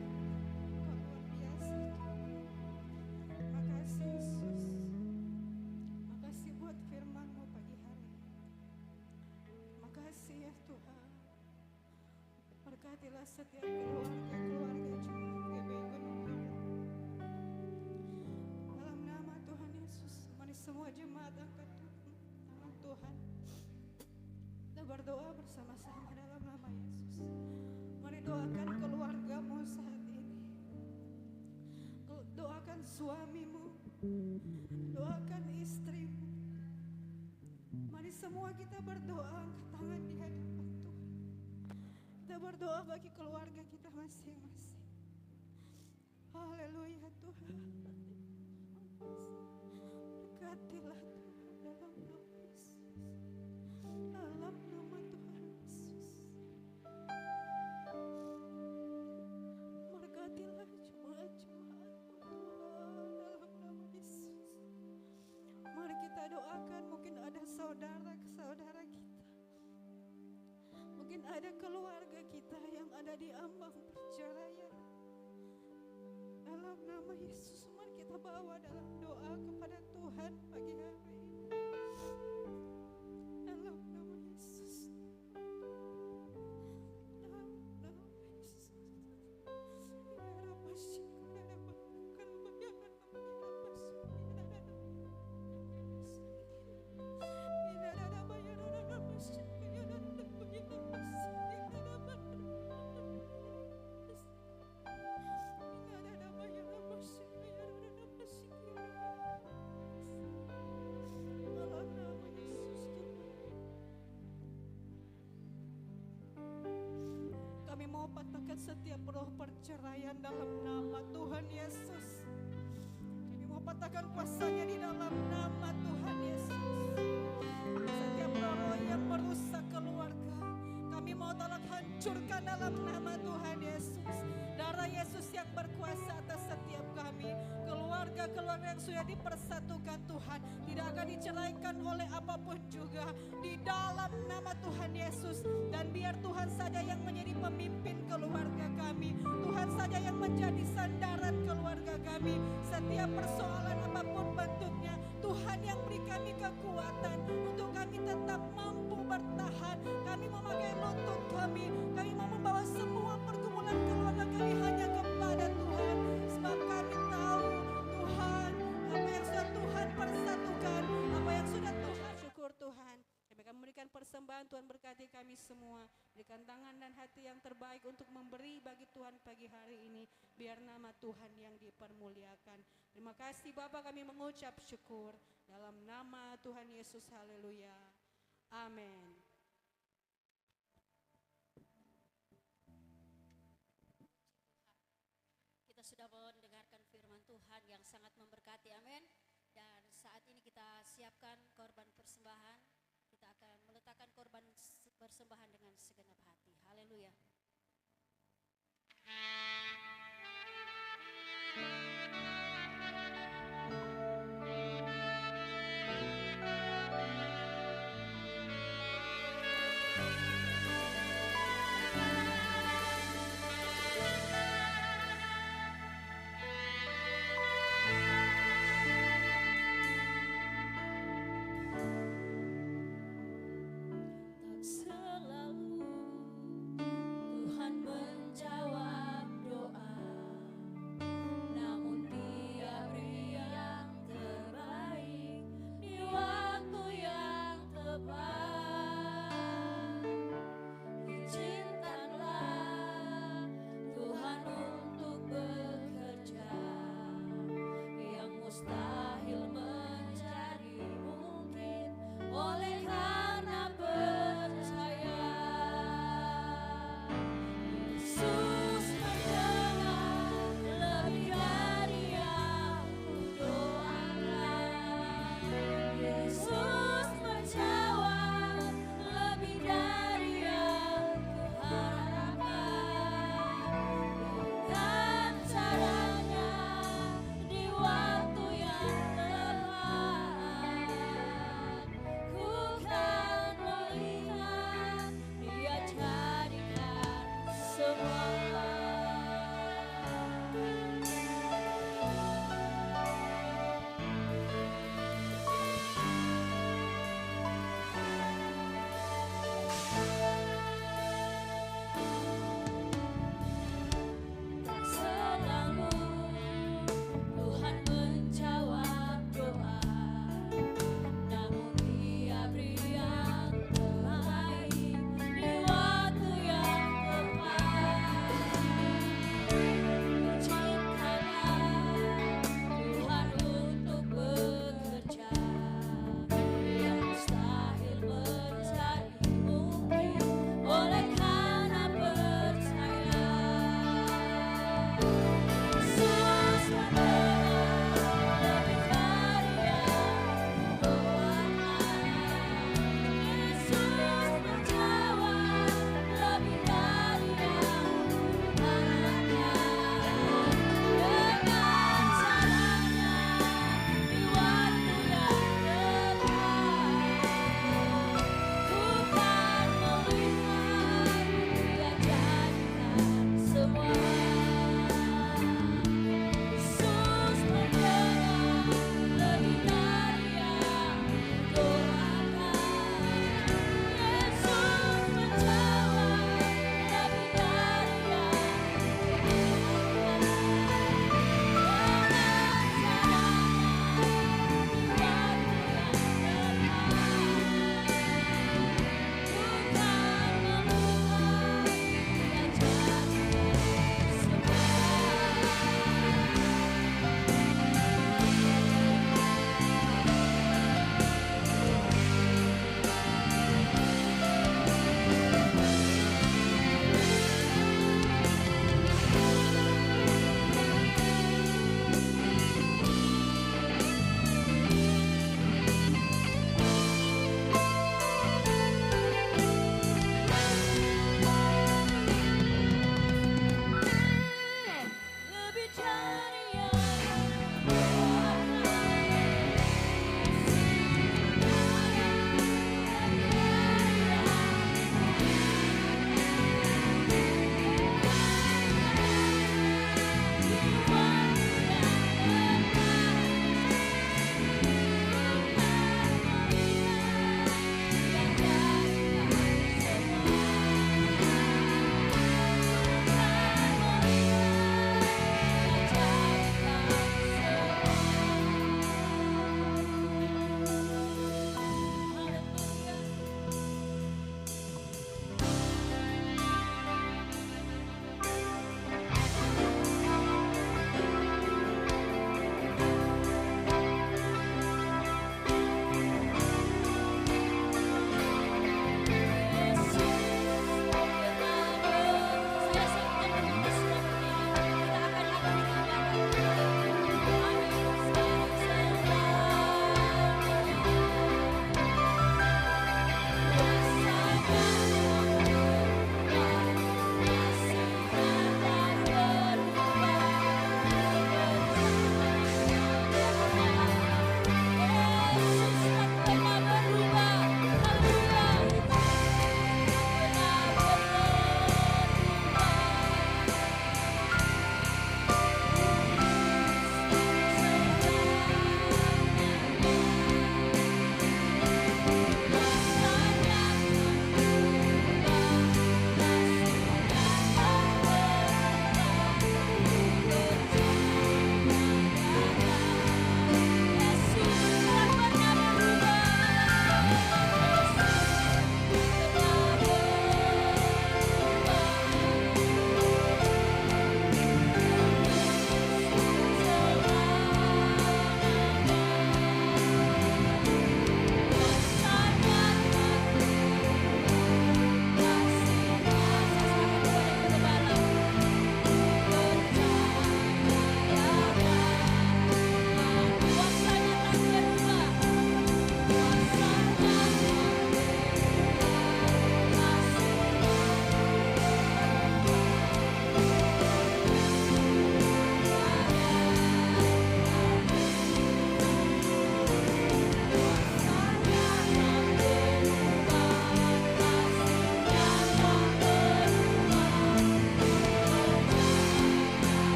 Kau luar biasa. Makasih Yesus, makasih buat firman-Mu pagi hari ini. Makasih ya Tuhan, berkatilah setiap keluarga-keluarga jemaat GBI Gunung Kidul. Dalam nama Tuhan Yesus, mari semua jemaat angkat tangan Tuhan. Kita berdoa bersama-sama dalam nama Yesus. Mari doakan keluargamu saat ini. Doakan suamimu. Doakan istrimu. Mari semua kita berdoa angkat tangan di hadapan Tuhan. Kita berdoa bagi keluarga kita masing-masing. Haleluya Tuhan. Berkatilah Tuhan dalam nama Yesus. Dalam nama Tuhan Yesus. Berkatilah jemaat-jemaat-Mu Tuhan dalam nama Yesus. Mari kita doakan, mungkin ada saudara-saudara kita. Mungkin ada keluarga kita yang ada di ambang perceraian. Dalam nama Yesus, mari kita bawa dalam doa kepada Tuhan pagi hari ini. Dalam nama Yesus. Dalam nama Yesus. Ya Rabbi, syukur, ya Rabbi, kalau ya Rabbi, ya Rabbi, setiap roh perceraian dalam nama Tuhan Yesus. Kami mau patahkan kuasanya di dalam nama Tuhan Yesus. Setiap roh yang merusak keluarga, kami mau tolak hancurkan dalam nama Tuhan Yesus. Darah Yesus yang berkuasa atas setiap kami. Keluarga-keluarga yang sudah dipersatukan Tuhan, tidak akan diceraikan oleh apapun juga di dalam nama Tuhan Yesus. Dan biar Tuhan saja yang menjadi pemimpin keluarga kami, Tuhan saja yang menjadi sandaran keluarga kami. Setiap persoalan apapun bentuknya, Tuhan yang beri kami kekuatan untuk kami tetap mampu bertahan. Kami memakai lutut kami mau membawa semua pergumulan keluarga kami hanya kepada Tuhan. Sebab kami tahu Tuhan, apa yang sudah Tuhan persatukan, apa yang sudah Tuhan syukur Tuhan. Kami akan memberikan persembahan, Tuhan berkati kami semua. Berikan tangan dan hati yang terbaik untuk memberi bagi Tuhan pagi hari ini. Biar nama Tuhan yang dipermuliakan. Terima kasih Bapa, kami mengucap syukur. Dalam nama Tuhan Yesus, haleluya. Amin. Kita sudah mendengarkan firman Tuhan yang sangat memberkati, amin. Dan saat ini kita siapkan korban persembahan. Kita akan meletakkan korban persembahan dengan segenap hati. Haleluya.